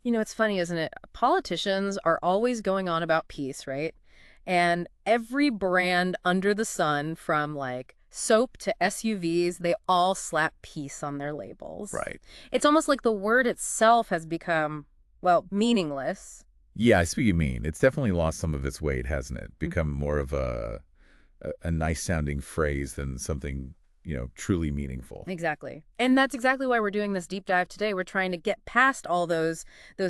You know, it's funny, isn't it? Politicians are always going on about peace, right? And every brand under the sun, from like soap to SUVs, they all slap peace on their labels. Right. It's almost like the word itself has become, well, meaningless. Yeah, I see what you mean. It's definitely lost some of its weight, hasn't it? Mm. Become more of a nice sounding phrase than something, truly meaningful. Exactly. And that's exactly why we're doing this deep dive today. We're trying to get past all those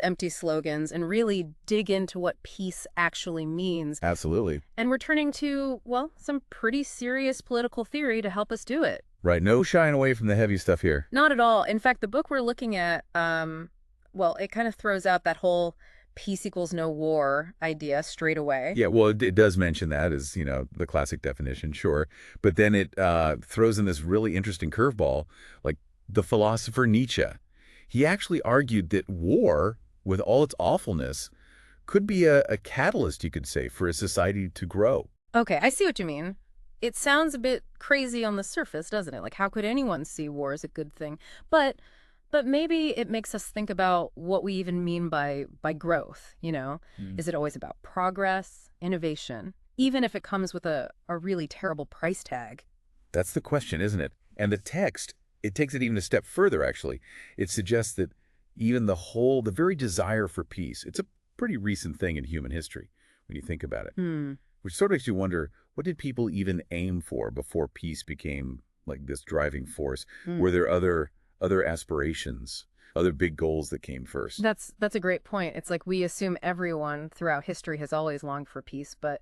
empty slogans and really dig into what peace actually means. Absolutely. And we're turning to, well, some pretty serious political theory to help us do it. Right. No shying away from the heavy stuff here. Not at all. In fact, the book we're looking at, well, it kind of throws out that whole peace equals no war idea straight away. Yeah, well, it does mention that as, the classic definition, sure. But then it throws in this really interesting curveball, like the philosopher Nietzsche. He actually argued that war, with all its awfulness, could be a catalyst, you could say, for a society to grow. Okay, I see what you mean. It sounds a bit crazy on the surface, doesn't it? Like, how could anyone see war as a good thing? But but maybe it makes us think about what we even mean by growth, you know? Mm. Is it always about progress, innovation, even if it comes with a really terrible price tag? That's the question, isn't it? And the text, it takes it even a step further, actually. It suggests that even the very desire for peace, it's a pretty recent thing in human history when you think about it. Hmm. Which sort of makes you wonder, what did people even aim for before peace became like this driving force? Hmm. Were there other aspirations, other big goals that came first? That's a great point. It's like we assume everyone throughout history has always longed for peace, but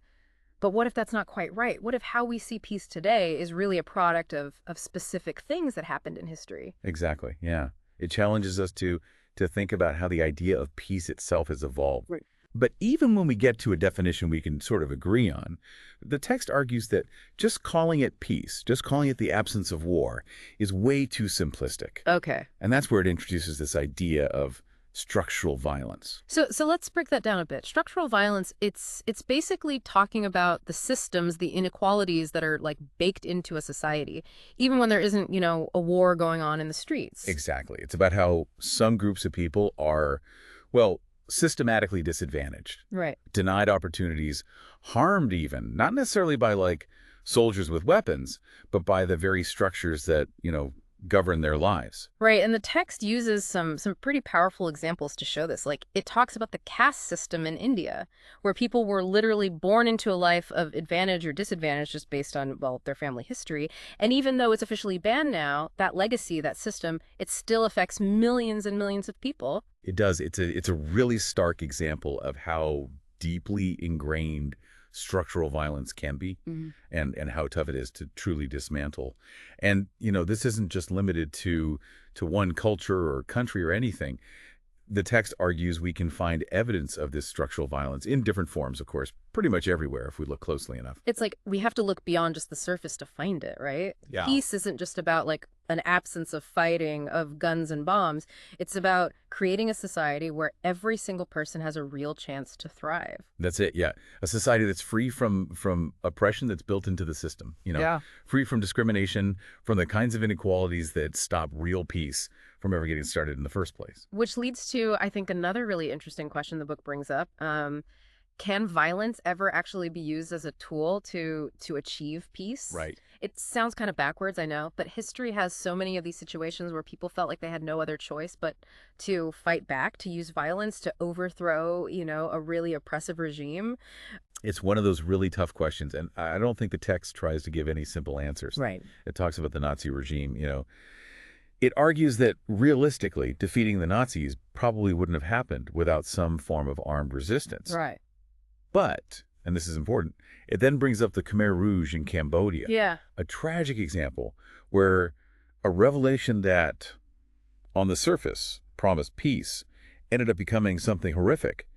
what if that's not quite right? What if how we see peace today is really a product of specific things that happened in history? Exactly. Yeah. It challenges us to think about how the idea of peace itself has evolved. Right. But even when we get to a definition we can sort of agree on, the text argues that just calling it peace, just calling it the absence of war, is way too simplistic. Okay. And that's where it introduces this idea of structural violence. So let's break that down a bit. Structural violence, it's basically talking about the systems, the inequalities that are like baked into a society, even when there isn't, a war going on in the streets. Exactly. It's about how some groups of people are, well, systematically disadvantaged, Right. denied opportunities, harmed even, not necessarily by like soldiers with weapons, but by the very structures that, govern their lives. Right, and the text uses some pretty powerful examples to show this. Like it talks about the caste system in India, where people were literally born into a life of advantage or disadvantage just based on, well, their family history. And even though it's officially banned now, that legacy, that system, it still affects millions and millions of people. It does. It's a really stark example of how deeply ingrained structural violence can be Mhm. and how tough it is to truly dismantle. And, this isn't just limited to one culture or country or anything. The text argues we can find evidence of this structural violence in different forms, of course, pretty much everywhere if we look closely enough. It's like we have to look beyond just the surface to find it, right? Yeah. Peace isn't just about like an absence of fighting, of guns and bombs. It's about creating a society where every single person has a real chance to thrive. That's it, yeah. A society that's free from oppression that's built into the system, Yeah. free from discrimination, from the kinds of inequalities that stop real peace from ever getting started in the first place. Which leads to, I think, another really interesting question the book brings up. Can violence ever actually be used as a tool to achieve peace? Right. It sounds kind of backwards, I know, but history has so many of these situations where people felt like they had no other choice but to fight back, to use violence to overthrow, a really oppressive regime. It's one of those really tough questions, and I don't think the text tries to give any simple answers. Right. It talks about the Nazi regime, It argues that realistically, defeating the Nazis probably wouldn't have happened without some form of armed resistance. Right. But, and this is important, it then brings up the Khmer Rouge in Cambodia, Yeah. a tragic example where a revelation that, on the surface, promised peace, ended up becoming something horrific.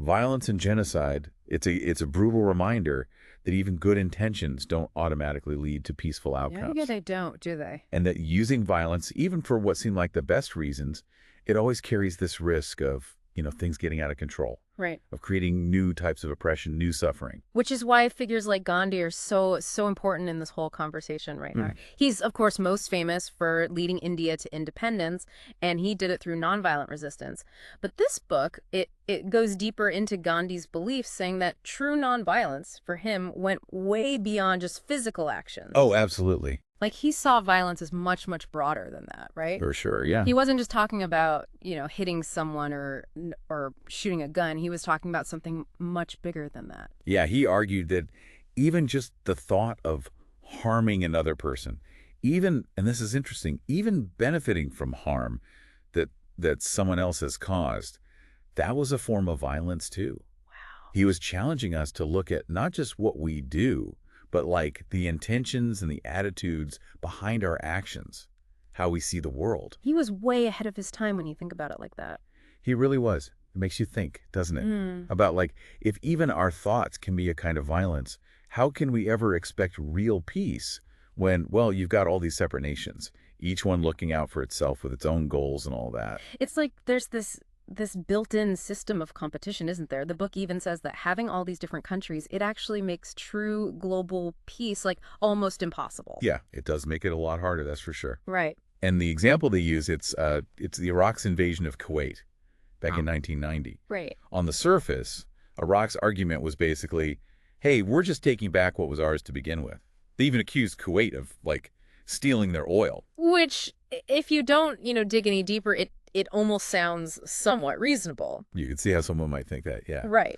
Violence and genocide, it's a brutal reminder that even good intentions don't automatically lead to peaceful outcomes. Yeah, they don't, do they? And that using violence, even for what seem like the best reasons, it always carries this risk of things getting out of control, Right. of creating new types of oppression, new suffering. Which is why figures like Gandhi are so important in this whole conversation right now. Mm. He's, of course, most famous for leading India to independence, and he did it through nonviolent resistance. But this book, it goes deeper into Gandhi's beliefs, saying that true nonviolence for him went way beyond just physical Oh, actions. absolutely. Like he saw violence as much broader than that, right? For sure, yeah. He wasn't just talking about, hitting someone or shooting a gun. He was talking about something much bigger than that. Yeah, he argued that even just the thought of harming another person, even, and this is interesting, even benefiting from harm that someone else has caused, that was a form of violence too. He was challenging us to look at not just what we do, but like the intentions and the attitudes behind our actions, how we see the world. He was way ahead of his time when you think about it like that. He really was. It makes you think, doesn't it? Mm. About like, if even our thoughts can be a kind of violence, how can we ever expect real peace when, well, you've got all these separate nations, each one looking out for itself with its own goals and all that? It's like there's this built-in system of competition, isn't there? The book even says that having all these different countries, it actually makes true global peace like almost impossible. Yeah, it does make it a lot harder, that's for sure. Right. And the example they use, it's the Iraq's invasion of Kuwait back in 1990. Right. On the surface, Iraq's argument was basically, hey, we're just taking back what was ours to begin with. They even accused Kuwait of, like, stealing their oil. Which, if you don't, dig any deeper, it almost sounds somewhat reasonable. You can see how someone might think that, yeah. Right.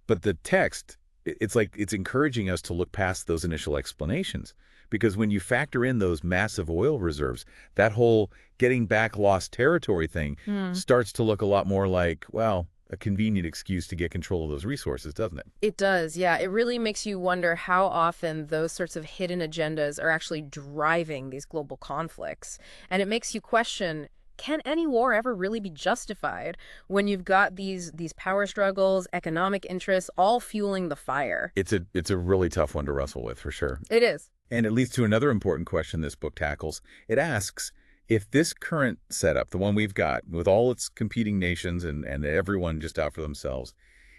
But the text, it's like it's encouraging us to look past those initial explanations. Because when you factor in those massive oil reserves, that whole getting back lost territory thing starts to look a lot more like, well, a convenient excuse to get control of those resources, doesn't it? It does, yeah. It really makes you wonder how often those sorts of hidden agendas are actually driving these global conflicts. And it makes you question, can any war ever really be justified when you've got these power struggles, economic interests, all fueling the fire? It's a really tough one to wrestle with, for sure. It is. And it leads to another important question this book tackles. It asks, if this current setup, the one we've got, with all its competing nations and everyone just out for themselves,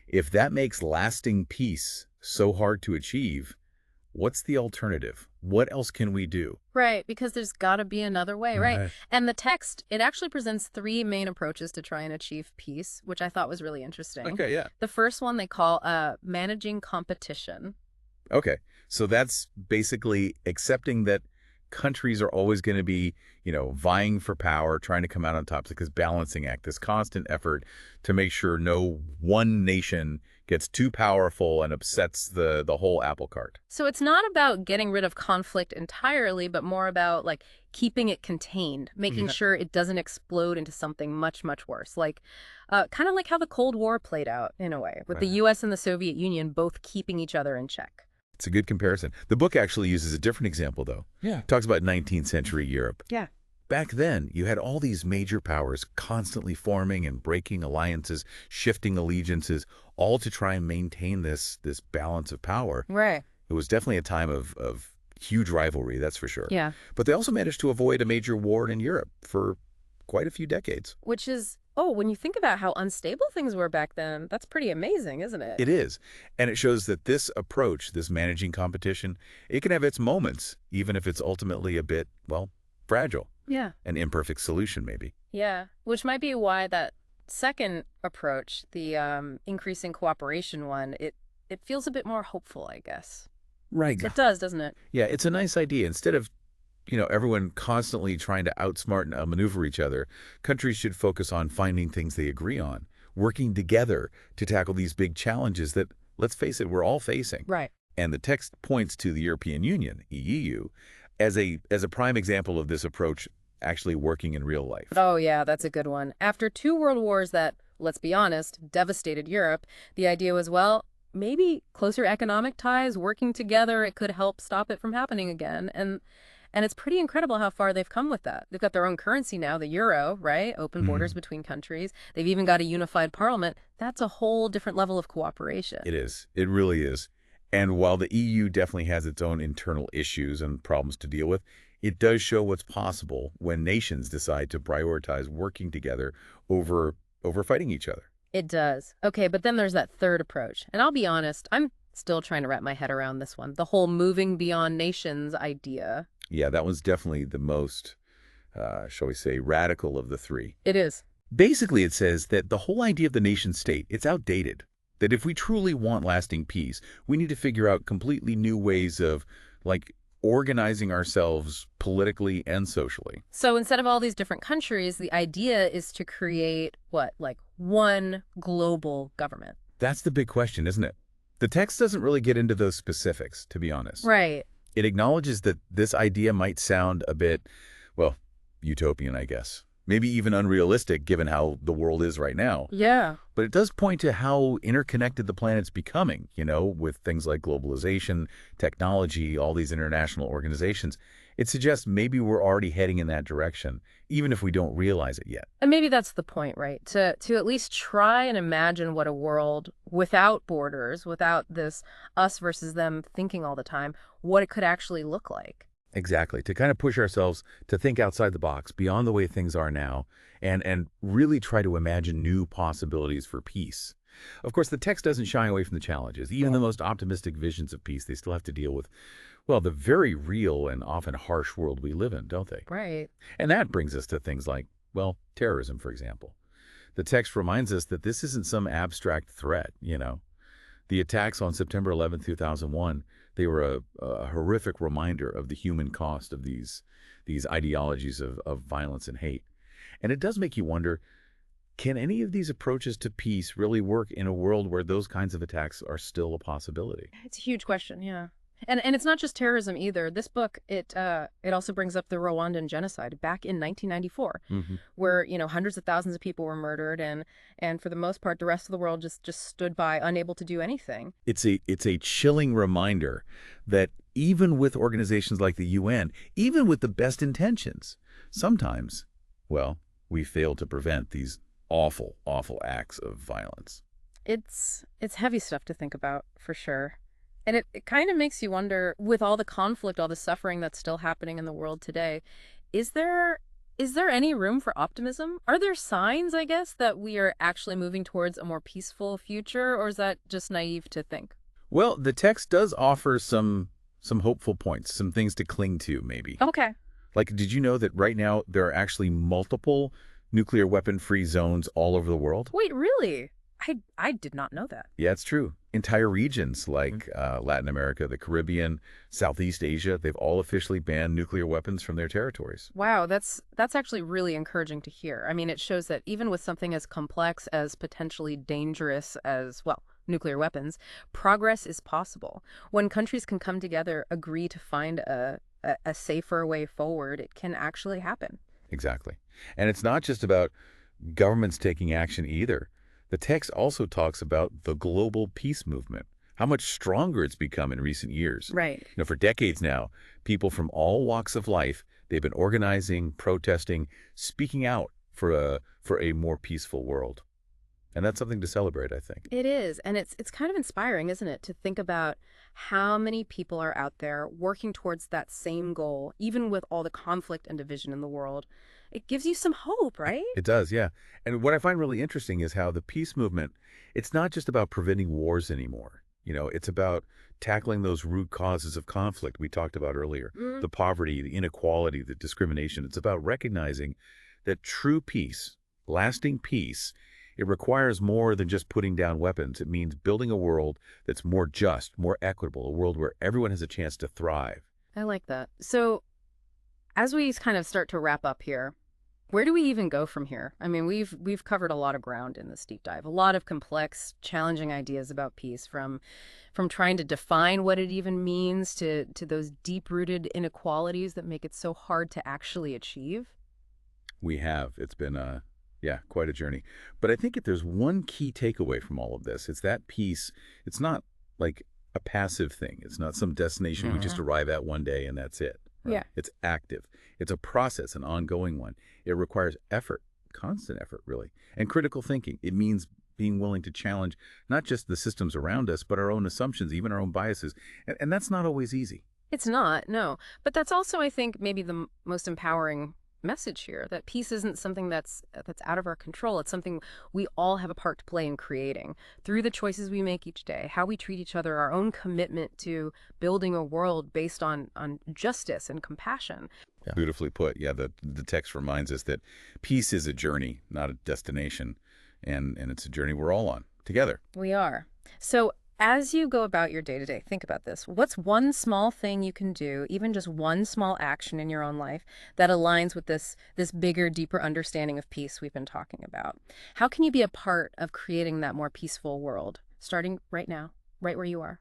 if that makes lasting peace so hard to achieve, what's the alternative? What else can we do? Right, because there's got to be another way, right? Right. And the text, it actually presents three main approaches to try and achieve peace, which I thought was really interesting. Okay, yeah. The first one they call managing competition. Okay, so that's basically accepting that countries are always going to be, vying for power, trying to come out on top. Because balancing act, this constant effort to make sure no one nation gets too powerful and upsets the whole apple cart. So it's not about getting rid of conflict entirely, but more about like keeping it contained, making sure it doesn't explode into something much worse. Like kind of like how the Cold War played out in a way, with the US and the Soviet Union both keeping each other in check. It's a good comparison. The book actually uses a different example, though. Yeah. It talks about 19th century Europe. Yeah. Back then, you had all these major powers constantly forming and breaking alliances, shifting allegiances, all to try and maintain this balance of power. Right. It was definitely a time of huge rivalry, that's for sure. Yeah. But they also managed to avoid a major war in Europe for quite a few decades. Which is, when you think about how unstable things were back then, that's pretty amazing, isn't it? It is. And it shows that this approach, this managing competition, it can have its moments, even if it's ultimately a bit, fragile. Yeah. An imperfect solution, maybe. Yeah. Which might be why that second approach, the increasing cooperation one, it feels a bit more hopeful, I guess. Right. It does, doesn't it? Yeah, it's a nice idea. Instead of, everyone constantly trying to outsmart and outmaneuver each other, countries should focus on finding things they agree on, working together to tackle these big challenges that, let's face it, we're all facing. Right. And the text points to the European Union, EU, as a prime example of this approach actually working in real life. Oh, yeah, that's a good one. After two world wars that, let's be honest, devastated Europe, the idea was, maybe closer economic ties, working together, it could help stop it from happening again. And it's pretty incredible how far they've come with that. They've got their own currency now, the euro, right? Open borders between countries. They've even got a unified parliament. That's a whole different level of cooperation. It is. It really is. And while the EU definitely has its own internal issues and problems to deal with, it does show what's possible when nations decide to prioritize working together over fighting each other. It does. Okay, but then there's that third approach. And I'll be honest, I'm still trying to wrap my head around this one. The whole moving beyond nations idea. Yeah, that one's definitely the most, shall we say, radical of the three. It is. Basically, it says that the whole idea of the nation state, it's outdated. That if we truly want lasting peace, we need to figure out completely new ways of, like, organizing ourselves politically and socially. So instead of all these different countries, the idea is to create what, like one global government. That's the big question, isn't it? The text doesn't really get into those specifics, to be honest. Right. It acknowledges that this idea might sound a bit, well, utopian, I guess. Maybe even unrealistic given how the world is right now. Yeah. But it does point to how interconnected the planet's becoming, with things like globalization, technology, all these international organizations. It suggests maybe we're already heading in that direction, even if we don't realize it yet. And maybe that's the point, right? To at least try and imagine what a world without borders, without this us versus them thinking all the time, what it could actually look like. Exactly, to kind of push ourselves to think outside the box, beyond the way things are now, and really try to imagine new possibilities for peace. Of course, the text doesn't shy away from the challenges. Even the most optimistic visions of peace, they still have to deal with, well, the very real and often harsh world we live in, don't they? Right. And that brings us to things like, well, terrorism, for example. The text reminds us that this isn't some abstract threat. The attacks on September 11th, 2001, they were a horrific reminder of the human cost of these ideologies of violence and hate. And it does make you wonder, can any of these approaches to peace really work in a world where those kinds of attacks are still a possibility? It's a huge question, yeah. And it's not just terrorism either. This book, it also brings up the Rwandan genocide back in 1994, Hmm. where, hundreds of thousands of people were murdered and for the most part the rest of the world just stood by unable to do anything. It's a chilling reminder that even with organizations like the UN, even with the best intentions, sometimes, well, we fail to prevent these awful, awful acts of violence. It's heavy stuff to think about, for sure. And it kind of makes you wonder, with all the conflict, all the suffering that's still happening in the world today, is there is there any room for optimism? Are there signs, I guess, that we are actually moving towards a more peaceful future, or is that just naive to think? Well, the text does offer some hopeful points, some things to cling to, maybe. Okay. Like, did you know that right now there are actually multiple nuclear weapon-free zones all over the world? Wait, really? I did not know that. Yeah, it's true. Entire regions like Latin America, the Caribbean, Southeast Asia, they've all officially banned nuclear weapons from their territories. Wow, that's actually really encouraging to hear. I mean, it shows that even with something as complex as potentially dangerous as, well, nuclear weapons, progress is possible. When countries can come together, agree to find a safer way forward, it can actually happen. Exactly. And it's not just about governments taking action either. The text also talks about the global peace movement, how much stronger it's become in recent years. Right. For decades now, people from all walks of life, they've been organizing, protesting, speaking out for a more peaceful world. And that's something to celebrate, I think. It is, and it's kind of inspiring, isn't it, to think about how many people are out there working towards that same goal, even with all the conflict and division in the world. It gives you some hope, right? It does, yeah. And what I find really interesting is how the peace movement, it's not just about preventing wars anymore. It's about tackling those root causes of conflict we talked about earlier. Mm, The poverty, the inequality, the discrimination. It's about recognizing that true peace, lasting peace, it requires more than just putting down weapons. It means building a world that's more just, more equitable, a world where everyone has a chance to thrive. I like that. So, as we kind of start to wrap up here, where do we even go from here? I mean, we've covered a lot of ground in this deep dive, a lot of complex, challenging ideas about peace, from trying to define what it even means to those deep-rooted inequalities that make it so hard to actually achieve. We have. It's been, yeah, quite a journey. But I think if there's one key takeaway from all of this, it's that peace. It's not like a passive thing. It's not some destination we just arrive at one day and that's it. Right? Yeah. It's active. It's a process, an ongoing one. It requires effort, constant effort, really, and critical thinking. It means being willing to challenge not just the systems around us, but our own assumptions, even our own biases. And that's not always easy. It's not, no. But that's also, I think, maybe the most empowering message here, that peace isn't something that's out of our control. It's something we all have a part to play in creating through the choices we make each day, how we treat each other, our own commitment to building a world based on justice and compassion. Yeah. Beautifully put. Yeah, the text reminds us that peace is a journey, not a destination, and it's a journey we're all on together. We are. So as you go about your day-to-day, think about this. What's one small thing you can do, even just one small action in your own life that aligns with this bigger, deeper understanding of peace we've been talking about? How can you be a part of creating that more peaceful world, starting right now, right where you are?